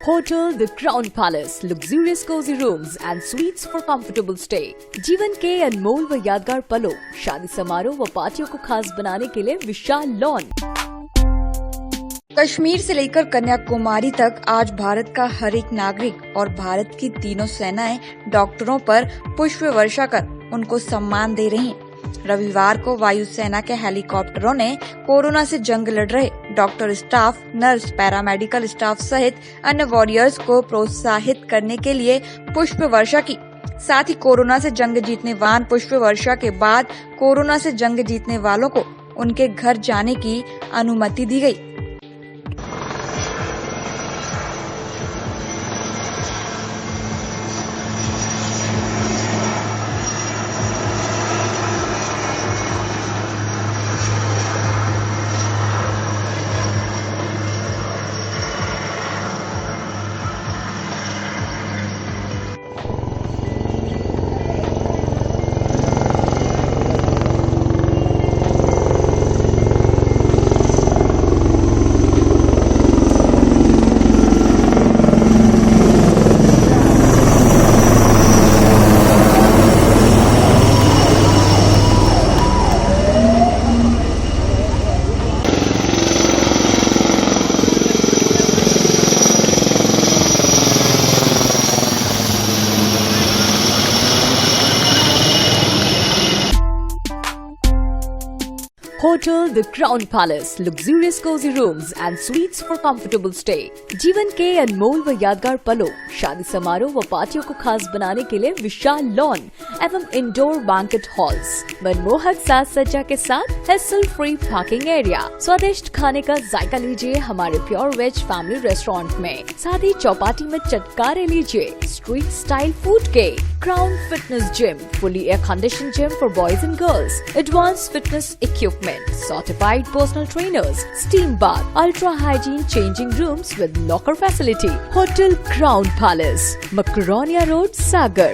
Hotel The Crown Palace, luxurious cozy rooms and suites for comfortable stay. जीवन के अनमोल व यादगार पलों, शादी समारोह व पार्टियों को खास बनाने के लिए विशाल लॉन। कश्मीर से लेकर कन्याकुमारी तक आज भारत का हर एक नागरिक और भारत की तीनों सेनाएं डॉक्टरों पर पुष्प वर्षा कर उनको सम्मान दे रही हैं। रविवार को वायुसेना के हेलीकॉप्टरों ने कोरोना से जंग लड़ रहे doctor staff, nurse, paramedical staff सहित अन्य वॉरियर्स को प्रोत्साहित करने के लिए पुष्प वर्षा की। साथ ही कोरोना से जंग जीतने वाले पुष्प वर्षा के बाद कोरोना से जंग जीतने वालों को उनके घर जाने की अनुमति दी गई। Hotel The Crown Palace, luxurious cozy rooms and suites for comfortable stay. जीवन के अनमोल व यादगार पलों, शादी समारोह व पार्टियों को खास बनाने के लिए विशाल लॉन एवं इंडोर बैंकेट हॉल्स, मनमोहक साज सज्जा के साथ हैसल फ्री पार्किंग एरिया। स्वादिष्ट खाने का जायका लीजिए हमारे प्योर वेज फैमिली रेस्टोरेंट में। साथ ही चौपाटी में चटकारे लीजिए स्ट्रीट स्टाइल फूड के। Crown Fitness Gym, fully air-conditioned gym for boys and girls, advanced fitness equipment, certified personal trainers, steam bath, ultra-hygiene changing rooms with locker facility. Hotel Crown Palace, Macaronia Road, Sagar.